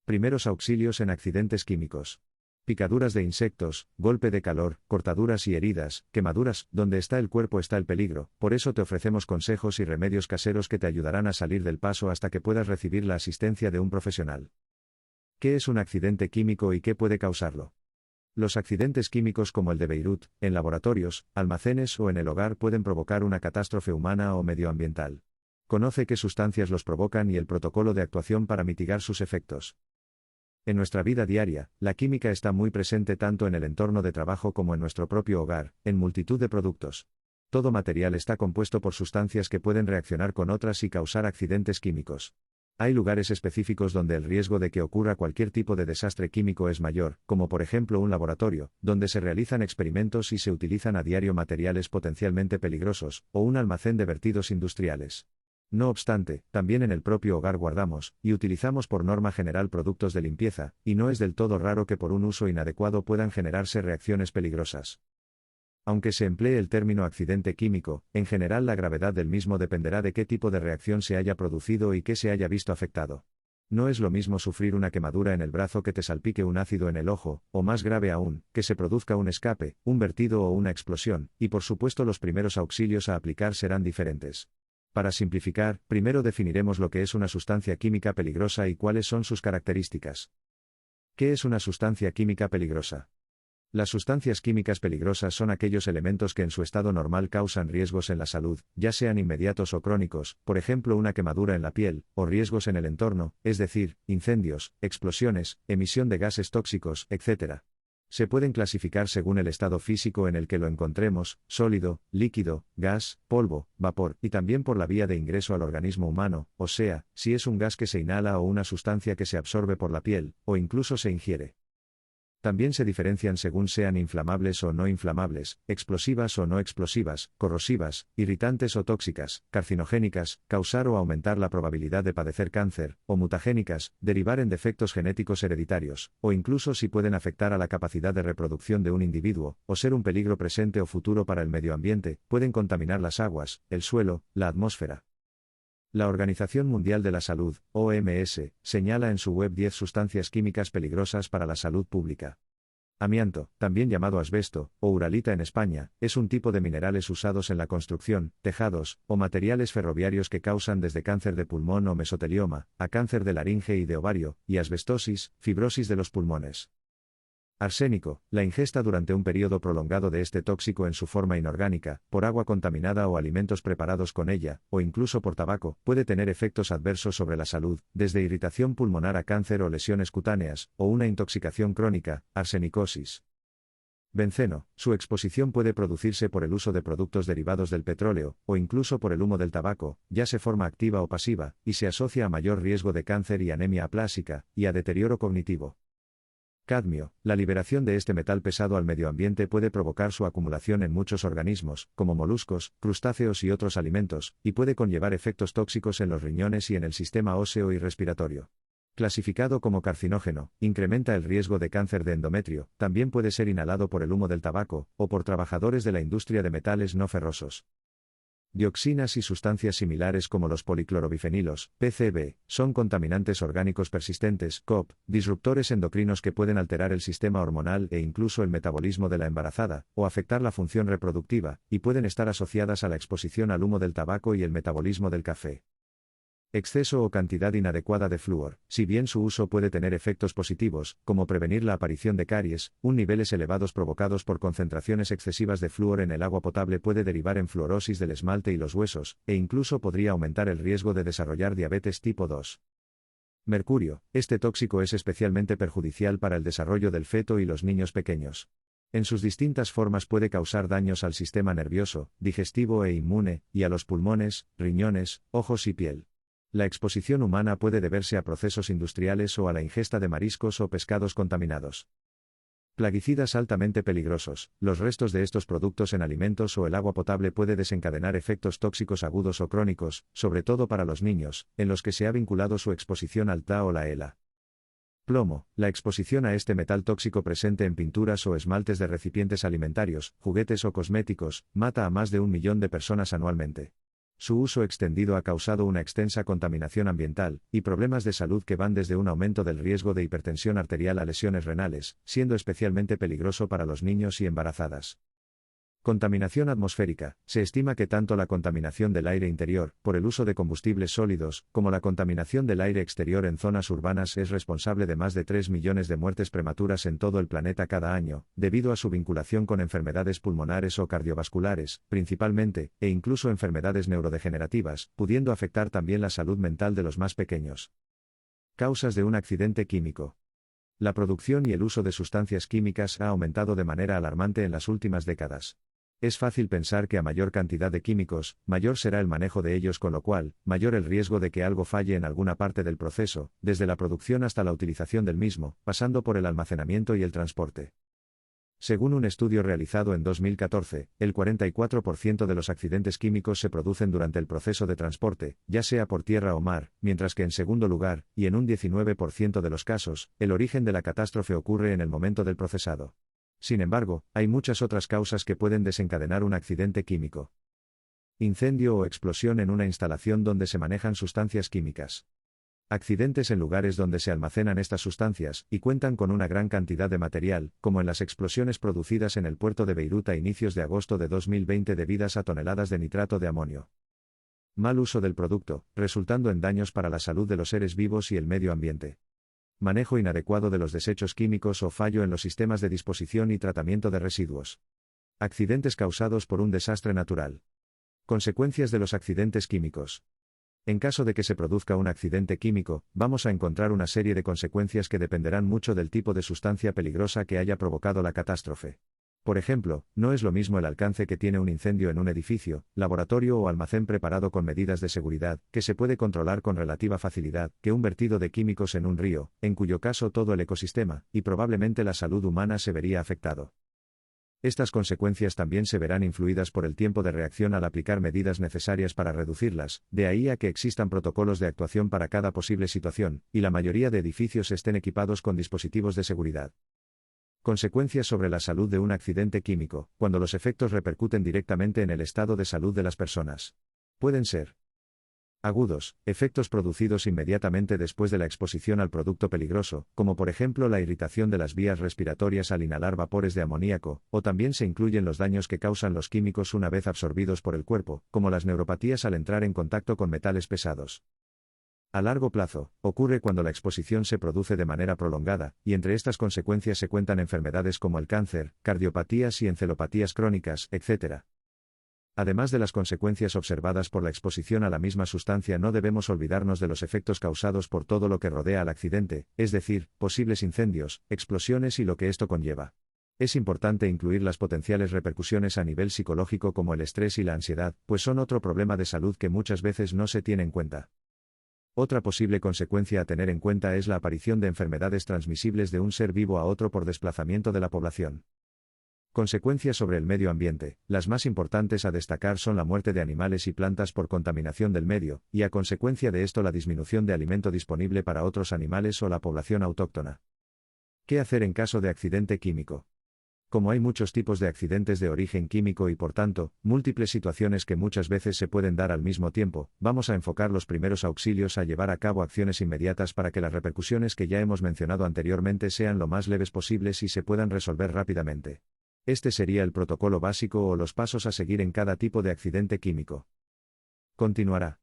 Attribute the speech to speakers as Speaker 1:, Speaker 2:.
Speaker 1: Primeros auxilios en accidentes químicos. Picaduras de insectos, golpe de calor, cortaduras y heridas, quemaduras, donde está el cuerpo está el peligro, por eso te ofrecemos consejos y remedios caseros que te ayudarán a salir del paso hasta que puedas recibir la asistencia de un profesional. ¿Qué es un accidente químico y qué puede causarlo? Los accidentes químicos como el de Beirut, en laboratorios, almacenes o en el hogar pueden provocar una catástrofe humana o medioambiental. Conoce qué sustancias los provocan y el protocolo de actuación para mitigar sus efectos. En nuestra vida diaria, la química está muy presente tanto en el entorno de trabajo como en nuestro propio hogar, en multitud de productos. Todo material está compuesto por sustancias que pueden reaccionar con otras y causar accidentes químicos. Hay lugares específicos donde el riesgo de que ocurra cualquier tipo de desastre químico es mayor, como por ejemplo un laboratorio, donde se realizan experimentos y se utilizan a diario materiales potencialmente peligrosos, o un almacén de vertidos industriales. No obstante, también en el propio hogar guardamos, y utilizamos por norma general productos de limpieza, y no es del todo raro que por un uso inadecuado puedan generarse reacciones peligrosas. Aunque se emplee el término accidente químico, en general la gravedad del mismo dependerá de qué tipo de reacción se haya producido y qué se haya visto afectado. No es lo mismo sufrir una quemadura en el brazo que te salpique un ácido en el ojo, o más grave aún, que se produzca un escape, un vertido o una explosión, y por supuesto los primeros auxilios a aplicar serán diferentes. Para simplificar, primero definiremos lo que es una sustancia química peligrosa y cuáles son sus características. ¿Qué es una sustancia química peligrosa? Las sustancias químicas peligrosas son aquellos elementos que en su estado normal causan riesgos en la salud, ya sean inmediatos o crónicos, por ejemplo una quemadura en la piel, o riesgos en el entorno, es decir, incendios, explosiones, emisión de gases tóxicos, etc. Se pueden clasificar según el estado físico en el que lo encontremos, sólido, líquido, gas, polvo, vapor, y también por la vía de ingreso al organismo humano, o sea, si es un gas que se inhala o una sustancia que se absorbe por la piel, o incluso se ingiere. También se diferencian según sean inflamables o no inflamables, explosivas o no explosivas, corrosivas, irritantes o tóxicas, carcinogénicas, causar o aumentar la probabilidad de padecer cáncer, o mutagénicas, derivar en defectos genéticos hereditarios, o incluso si pueden afectar a la capacidad de reproducción de un individuo, o ser un peligro presente o futuro para el medio ambiente, pueden contaminar las aguas, el suelo, la atmósfera. La Organización Mundial de la Salud, OMS, señala en su web 10 sustancias químicas peligrosas para la salud pública. Amianto, también llamado asbesto, o uralita en España, es un tipo de minerales usados en la construcción, tejados, o materiales ferroviarios que causan desde cáncer de pulmón o mesotelioma, a cáncer de laringe y de ovario, y asbestosis, fibrosis de los pulmones. Arsénico, la ingesta durante un periodo prolongado de este tóxico en su forma inorgánica, por agua contaminada o alimentos preparados con ella, o incluso por tabaco, puede tener efectos adversos sobre la salud, desde irritación pulmonar a cáncer o lesiones cutáneas, o una intoxicación crónica, arsenicosis. Benceno, su exposición puede producirse por el uso de productos derivados del petróleo, o incluso por el humo del tabaco, ya sea forma activa o pasiva, y se asocia a mayor riesgo de cáncer y anemia aplásica, y a deterioro cognitivo. Cadmio, la liberación de este metal pesado al medio ambiente puede provocar su acumulación en muchos organismos, como moluscos, crustáceos y otros alimentos, y puede conllevar efectos tóxicos en los riñones y en el sistema óseo y respiratorio. Clasificado como carcinógeno, incrementa el riesgo de cáncer de endometrio, también puede ser inhalado por el humo del tabaco, o por trabajadores de la industria de metales no ferrosos. Dioxinas y sustancias similares como los policlorobifenilos, PCB, son contaminantes orgánicos persistentes, COP, disruptores endocrinos que pueden alterar el sistema hormonal e incluso el metabolismo de la embarazada, o afectar la función reproductiva, y pueden estar asociadas a la exposición al humo del tabaco y el metabolismo del café. Exceso o cantidad inadecuada de flúor, si bien su uso puede tener efectos positivos, como prevenir la aparición de caries, niveles elevados provocados por concentraciones excesivas de flúor en el agua potable puede derivar en fluorosis del esmalte y los huesos, e incluso podría aumentar el riesgo de desarrollar diabetes tipo 2. Mercurio, este tóxico es especialmente perjudicial para el desarrollo del feto y los niños pequeños. En sus distintas formas puede causar daños al sistema nervioso, digestivo e inmune, y a los pulmones, riñones, ojos y piel. La exposición humana puede deberse a procesos industriales o a la ingesta de mariscos o pescados contaminados. Plaguicidas altamente peligrosos, los restos de estos productos en alimentos o el agua potable puede desencadenar efectos tóxicos agudos o crónicos, sobre todo para los niños, en los que se ha vinculado su exposición al TA o la ELA. Plomo, la exposición a este metal tóxico presente en pinturas o esmaltes de recipientes alimentarios, juguetes o cosméticos, mata a más de 1 millón de personas anualmente. Su uso extendido ha causado una extensa contaminación ambiental, y problemas de salud que van desde un aumento del riesgo de hipertensión arterial a lesiones renales, siendo especialmente peligroso para los niños y embarazadas. Contaminación atmosférica. Se estima que tanto la contaminación del aire interior, por el uso de combustibles sólidos, como la contaminación del aire exterior en zonas urbanas es responsable de más de 3 millones de muertes prematuras en todo el planeta cada año, debido a su vinculación con enfermedades pulmonares o cardiovasculares, principalmente, e incluso enfermedades neurodegenerativas, pudiendo afectar también la salud mental de los más pequeños. Causas de un accidente químico. La producción y el uso de sustancias químicas ha aumentado de manera alarmante en las últimas décadas. Es fácil pensar que a mayor cantidad de químicos, mayor será el manejo de ellos, con lo cual, mayor el riesgo de que algo falle en alguna parte del proceso, desde la producción hasta la utilización del mismo, pasando por el almacenamiento y el transporte. Según un estudio realizado en 2014, el 44% de los accidentes químicos se producen durante el proceso de transporte, ya sea por tierra o mar, mientras que en segundo lugar, y en un 19% de los casos, el origen de la catástrofe ocurre en el momento del procesado. Sin embargo, hay muchas otras causas que pueden desencadenar un accidente químico. Incendio o explosión en una instalación donde se manejan sustancias químicas. Accidentes en lugares donde se almacenan estas sustancias, y cuentan con una gran cantidad de material, como en las explosiones producidas en el puerto de Beirut a inicios de agosto de 2020 debidas a toneladas de nitrato de amonio. Mal uso del producto, resultando en daños para la salud de los seres vivos y el medio ambiente. Manejo inadecuado de los desechos químicos o fallo en los sistemas de disposición y tratamiento de residuos. Accidentes causados por un desastre natural. Consecuencias de los accidentes químicos. En caso de que se produzca un accidente químico, vamos a encontrar una serie de consecuencias que dependerán mucho del tipo de sustancia peligrosa que haya provocado la catástrofe. Por ejemplo, no es lo mismo el alcance que tiene un incendio en un edificio, laboratorio o almacén preparado con medidas de seguridad, que se puede controlar con relativa facilidad, que un vertido de químicos en un río, en cuyo caso todo el ecosistema, y probablemente la salud humana se vería afectado. Estas consecuencias también se verán influidas por el tiempo de reacción al aplicar medidas necesarias para reducirlas, de ahí a que existan protocolos de actuación para cada posible situación, y la mayoría de edificios estén equipados con dispositivos de seguridad. Consecuencias sobre la salud de un accidente químico, cuando los efectos repercuten directamente en el estado de salud de las personas. Pueden ser agudos, efectos producidos inmediatamente después de la exposición al producto peligroso, como por ejemplo la irritación de las vías respiratorias al inhalar vapores de amoníaco, o también se incluyen los daños que causan los químicos una vez absorbidos por el cuerpo, como las neuropatías al entrar en contacto con metales pesados. A largo plazo, ocurre cuando la exposición se produce de manera prolongada, y entre estas consecuencias se cuentan enfermedades como el cáncer, cardiopatías y encelopatías crónicas, etc. Además de las consecuencias observadas por la exposición a la misma sustancia, no debemos olvidarnos de los efectos causados por todo lo que rodea al accidente, es decir, posibles incendios, explosiones y lo que esto conlleva. Es importante incluir las potenciales repercusiones a nivel psicológico como el estrés y la ansiedad, pues son otro problema de salud que muchas veces no se tiene en cuenta. Otra posible consecuencia a tener en cuenta es la aparición de enfermedades transmisibles de un ser vivo a otro por desplazamiento de la población. Consecuencias sobre el medio ambiente. Las más importantes a destacar son la muerte de animales y plantas por contaminación del medio, y a consecuencia de esto la disminución de alimento disponible para otros animales o la población autóctona. ¿Qué hacer en caso de accidente químico? Como hay muchos tipos de accidentes de origen químico y por tanto, múltiples situaciones que muchas veces se pueden dar al mismo tiempo, vamos a enfocar los primeros auxilios a llevar a cabo acciones inmediatas para que las repercusiones que ya hemos mencionado anteriormente sean lo más leves posibles y se puedan resolver rápidamente. Este sería el protocolo básico o los pasos a seguir en cada tipo de accidente químico. Continuará.